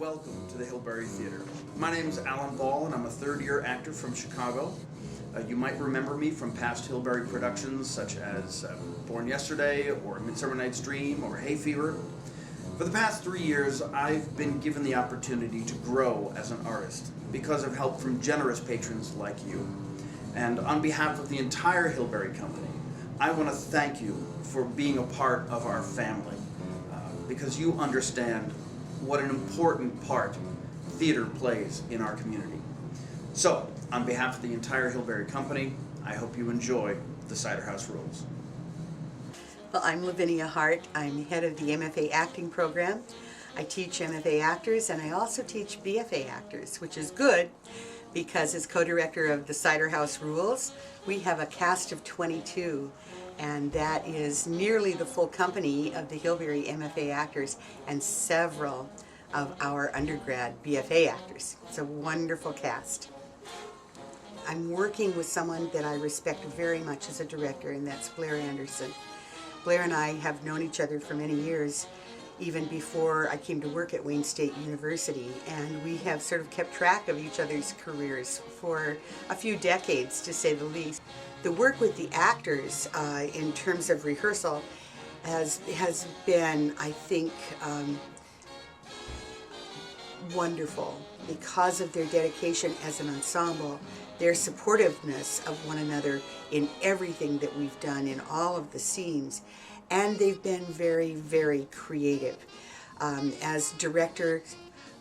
welcome to the Hilberry Theater. My name is Alan Ball and I'm a third-year actor from Chicago. You might remember me from past Hilberry productions such as Born Yesterday or Midsummer Night's Dream or Hay Fever. For the past 3 years, I've been given the opportunity to grow as an artist because of help from generous patrons like you. And on behalf of the entire Hilberry Company, I want to thank you for being a part of our family because you understand what an important part theater plays in our community. So, on behalf of the entire Hilberry Company, I hope you enjoy the Cider House Rules. Well, I'm Lavinia Hart. I'm head of the MFA acting program. I teach MFA actors and I also teach BFA actors, which is good because as co-director of the Cider House Rules, we have a cast of 22, and that is nearly the full company of the Hilberry MFA actors and several of our undergrad BFA actors. It's a wonderful cast. I'm working with someone that I respect very much as a director, and that's Blair Anderson. Blair and I have known each other for many years, even before I came to work at Wayne State University, and we have sort of kept track of each other's careers for a few decades, to say the least. The work with the actors in terms of rehearsal has been, I think, wonderful because of their dedication as an ensemble, their supportiveness of one another in everything that we've done in all of the scenes, and they've been very, very creative. As director,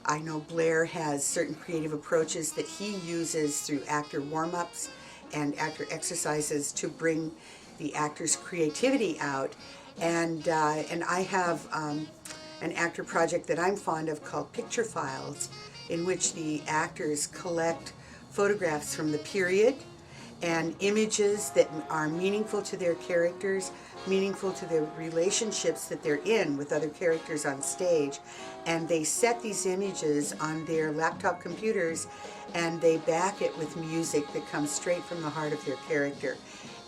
I know Blair has certain creative approaches that he uses through actor warm-ups and actor exercises to bring the actors' creativity out, and I have an actor project that I'm fond of called Picture Files, in which the actors collect photographs from the period and images that are meaningful to their characters, meaningful to the relationships that they're in with other characters on stage, and they set these images on their laptop computers and they back it with music that comes straight from the heart of their character.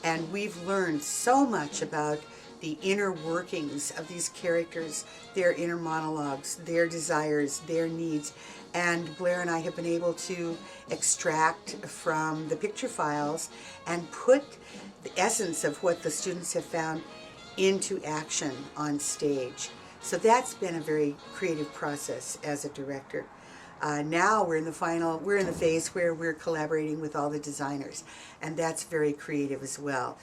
And we've learned so much about the inner workings of these characters, their inner monologues, their desires, their needs. And Blair and I have been able to extract from the picture files and put the essence of what the students have found into action on stage. So that's been a very creative process as a director. Now we're in the phase where we're collaborating with all the designers, and that's very creative as well.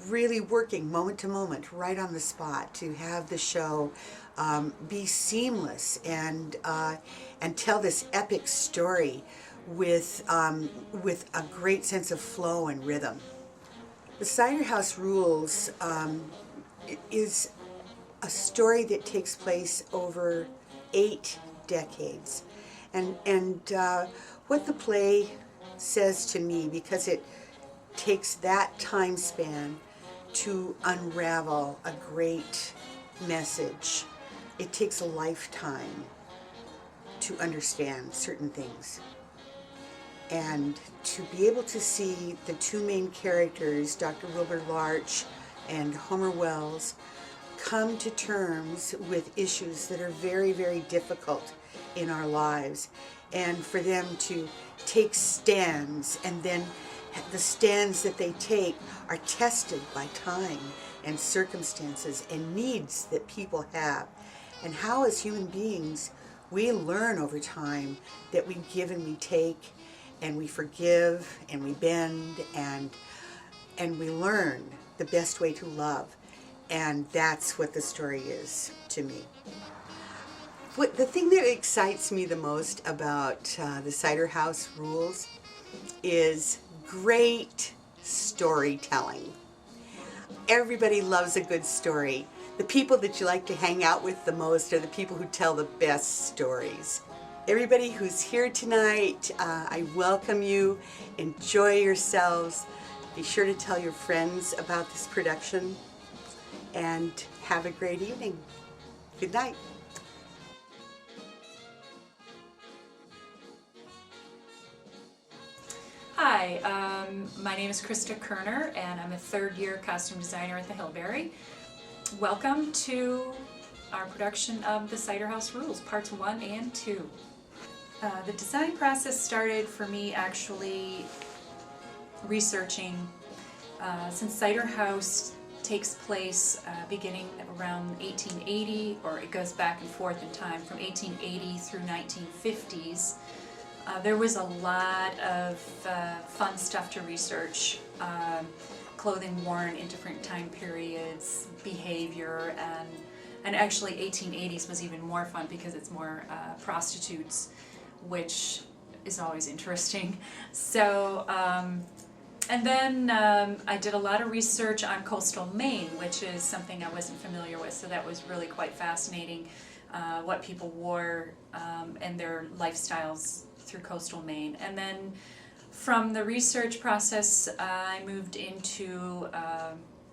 Really working moment to moment, right on the spot, to have the show be seamless and tell this epic story with a great sense of flow and rhythm. The Cider House Rules is a story that takes place over 8 decades. And what the play says to me, because it takes that time span to unravel a great message, it takes a lifetime to understand certain things. And to be able to see the two main characters, Dr. Wilbur Larch and Homer Wells, come to terms with issues that are very, very difficult in our lives, and for them to take stands, and then the stands that they take are tested by time and circumstances and needs that people have, and how as human beings we learn over time that we give and we take, and we forgive and we bend, and we learn the best way to love. And that's what the story is to me. The thing that excites me the most about the Cider House Rules is great storytelling. Everybody loves a good story. The people that you like to hang out with the most are the people who tell the best stories. Everybody who's here tonight, I welcome you. Enjoy yourselves. Be sure to tell your friends about this production, and have a great evening. Good night. Hi, my name is Krista Kerner, and I'm a third-year costume designer at the Hilberry. Welcome to our production of the Cider House Rules, parts 1 and 2. The design process started for me actually researching, since Cider House takes place beginning around 1880, or it goes back and forth in time from 1880 through 1950s. There was a lot of fun stuff to research, clothing worn in different time periods, behavior, and actually 1880s was even more fun because it's more prostitutes, which is always interesting. So, and then I did a lot of research on coastal Maine, which is something I wasn't familiar with, so that was really quite fascinating, what people wore and their lifestyles through coastal Maine. And then from the research process, I moved into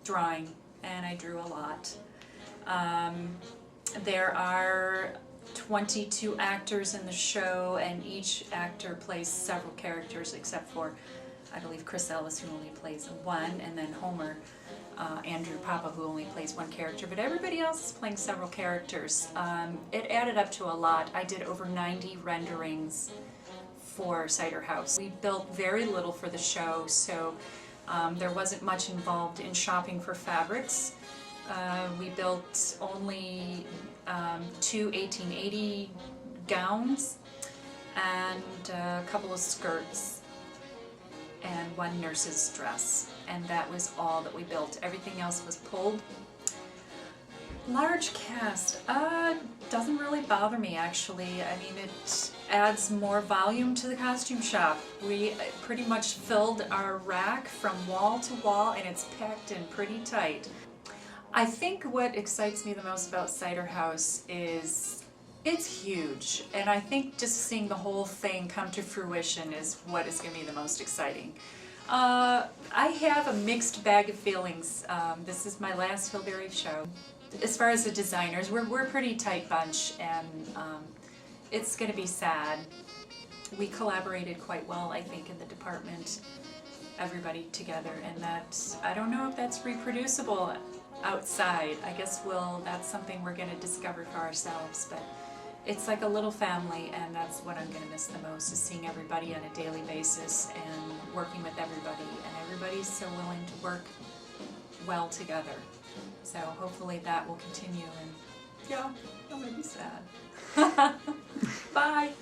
drawing, and I drew a lot. There are 22 actors in the show, and each actor plays several characters except for, I believe, Chris Ellis, who only plays one, and then Homer, Andrew Papa, who only plays one character, but everybody else is playing several characters. It added up to a lot. I did over 90 renderings for Cider House. We built very little for the show, so there wasn't much involved in shopping for fabrics. We built only 2 1880 gowns and a couple of skirts and one nurse's dress, and that was all that we built. Everything else was pulled. Large cast doesn't really bother me, actually. I mean, it adds more volume to the costume shop. We pretty much filled our rack from wall to wall, and it's packed in pretty tight. I think what excites me the most about Cider House is it's huge, and I think just seeing the whole thing come to fruition is what is going to be the most exciting. I have a mixed bag of feelings. This is my last Hilberry show. As far as the designers, we're a pretty tight bunch, and it's going to be sad. We collaborated quite well, I think, in the department, everybody together, and I don't know if that's reproducible outside. I guess that's something we're going to discover for ourselves, but it's like a little family, and that's what I'm going to miss the most, is seeing everybody on a daily basis and working with everybody, and everybody's so willing to work well together. So hopefully that will continue, and yeah, I'm going to be sad. Bye!